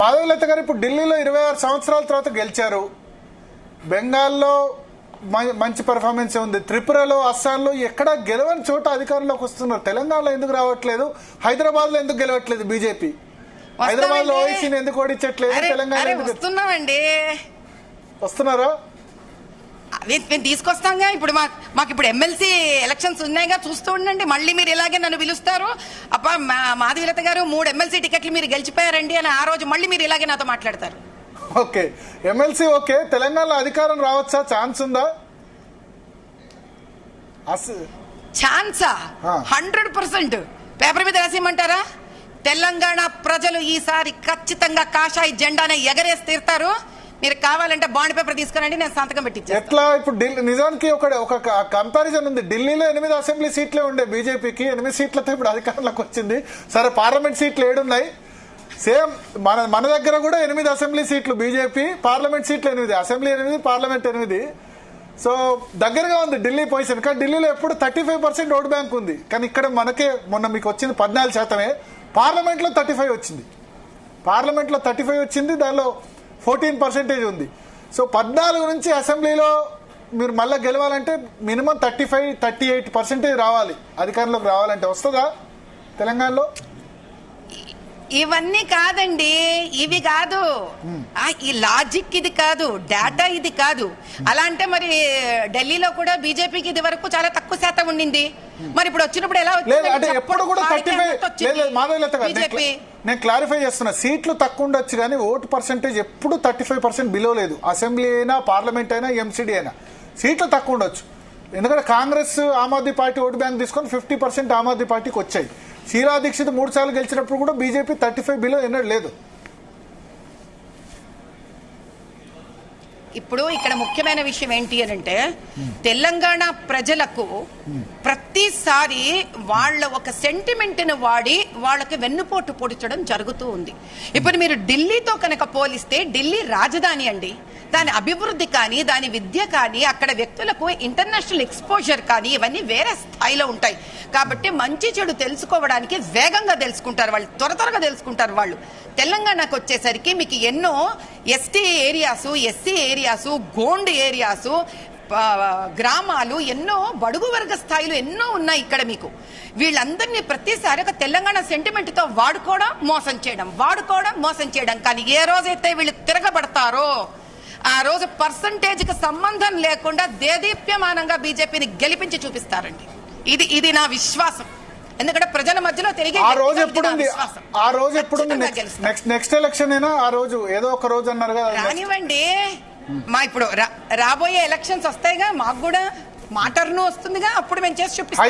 మాధవలత గారు ఇప్పుడు ఢిల్లీలో 26 సంవత్సరాల తర్వాత గెలిచారు, బెంగాల్లో మంచి పెర్ఫార్మెన్స్ ఉంది, త్రిపురలో అస్సాంలో ఎక్కడ గెలవని చోట అధికారంలోకి వస్తున్నారు. తెలంగాణలో ఎందుకు రావట్లేదు? హైదరాబాద్ లో ఎందుకు గెలవట్లేదు బీజేపీ? హైదరాబాద్ లో ఓవైసీని ఎందుకు ఓడించట్లేదు? తెలంగాణ వస్తున్నారా? మేము తీసుకొస్తాంగా. ఇప్పుడు మాకు ఇప్పుడు ఎమ్మెల్సీ ఎలక్షన్స్ ఉన్నాయిగా, చూస్తూ ఉండండి. మళ్ళీ మీరు ఇలాగే నన్ను పిలుస్తారు, అబ్బా మాధవీలత గారు 3 ఎమ్మెల్సీ టికెట్లు మీరు గెలిచిపోయారండి అని ఆ రోజు మళ్ళీ మీరు ఇలాగే నాతో మాట్లాడతారు. ఓకే, ఎమ్మెల్సీ ఓకే, తెలంగాణలో అధికారం రావచ్చా? ఛాన్స్ ఉందా? ఛాన్సా? 100%. పేపర్ మీద రాసేయమంటారా? తెలంగాణ ప్రజలు ఈసారి ఖచ్చితంగా కాషాయ జెండానే ఎగరేసి తీరుతారు. మీరు కావాలంటే బాండ్ పేపర్ తీసుకురండి, నేను సంతకం పెట్టించాను. ఎట్లా ఇప్పుడు నిజానికి ఒక కంపారిజన్ ఉంది. ఢిల్లీలో 8 అసెంబ్లీ సీట్లే ఉండే బీజేపీకి, 8 సీట్లతో ఇప్పుడు అధికారంలోకి వచ్చింది. సరే, పార్లమెంట్ సీట్లు 7 ఉన్నాయి. సేమ్ మన దగ్గర కూడా 8 అసెంబ్లీ సీట్లు బీజేపీ, పార్లమెంట్ సీట్లు 8, అసెంబ్లీ 8, పార్లమెంట్ 8. సో దగ్గరగా ఉంది ఢిల్లీ పొజిషన్. కానీ ఢిల్లీలో ఎప్పుడు 35% ఓటు బ్యాంక్ ఉంది, కానీ ఇక్కడ మనకే మొన్న మీకు వచ్చింది 14%. పార్లమెంట్ లో 35 వచ్చింది, పార్లమెంట్ లో 35 వచ్చింది, దానిలో 14% ఉంది. సో 14 నుంచి అసెంబ్లీలో మీరు మళ్ళీ గెలవాలంటే మినిమం 35-38% రావాలి. అధికారంలోకి రావాలంటే వస్తుందా తెలంగాణలో? ఇవన్నీ కాదండి, ఇవి కాదు, ఈ లాజిక్ ఇది కాదు, డేటా ఇది కాదు. అలా అంటే మరి ఢిల్లీలో కూడా బీజేపీకి ఇది వరకు చాలా తక్కువ శాతం ఉండింది, మరి ఇప్పుడు వచ్చినప్పుడు ఎలా అంటే ఎప్పుడు కూడా 35. మాధవీలత గారు, నేను క్లారిఫై చేస్తున్నా, సీట్లు తక్కువ ఉండొచ్చు కానీ ఓటు పర్సెంటేజ్ ఎప్పుడు 35% బిలో లేదు. అసెంబ్లీ అయినా, పార్లమెంట్ అయినా, ఎంసీడీ అయినా సీట్లు తక్కువ ఉండొచ్చు. ఎందుకంటే Congress, Aam Aadmi party vote bank తీసుకొని 50% ఆమ్ ఆద్మీ పార్టీకి వచ్చాయి. షీలా దీక్షిత్ 3 సార్లు గెలిచినప్పుడు కూడా బీజేపీ 35 బిలో ఎన్నడూ లేదు. ఇప్పుడు ఇక్కడ ముఖ్యమైన విషయం ఏంటి అని అంటే, తెలంగాణ ప్రజలకు ప్రతిసారి వాళ్ళ ఒక సెంటిమెంట్ ని వాడి వాళ్ళకి వెన్నుపోటు పొడిచడం జరుగుతూ ఉంది. ఇప్పుడు మీరు ఢిల్లీతో కనుక పోలిస్తే, ఢిల్లీ రాజధాని అండి, దాని అభివృద్ధి కానీ, దాని విద్య కానీ, అక్కడ వ్యక్తులకు ఇంటర్నేషనల్ ఎక్స్పోజర్ కానీ ఇవన్నీ వేరే స్థాయిలో ఉంటాయి. కాబట్టి మంచి చెడు తెలుసుకోవడానికి వేగంగా తెలుసుకుంటారు వాళ్ళు, త్వరగా తెలుసుకుంటారు వాళ్ళు. తెలంగాణకు వచ్చేసరికి మీకు ఎన్నో ST areas, SC areas, Gond areas, గ్రామాలు, ఎన్నో బడుగు వర్గ స్థాయిలు ఎన్నో ఉన్నాయి ఇక్కడ మీకు. వీళ్ళందరినీ ప్రతిసారి ఒక తెలంగాణ సెంటిమెంట్ తో వాడుకోవడం, మోసం చేయడం, వాడుకోవడం, మోసం చేయడం. కానీ ఏ రోజైతే వీళ్ళు తిరగబడతారో ఆ రోజు పర్సంటేజ్ కి సంబంధం లేకుండా దేదీప్యమానంగా బీజేపీని గెలిపించి చూపిస్తారండి. ఇది నా విశ్వాసం. ఎందుకంటే ప్రజల మధ్యలో తిరిగి ఆ రోజు ఎప్పుడుంది? ఆ రోజు ఎప్పుడుంది? నెక్స్ట్ ఎలక్షన్ అయినా ఆ రోజు ఏదో ఒక రోజు అన్నారు కదా. రానివ్వండి, మా ఇప్పుడు రాబోయే ఎలక్షన్స్ వస్తాయిగా, మాకు కూడా మా టర్న్ వస్తుందిగా, అప్పుడు మేము చేసి చూపిస్తాం.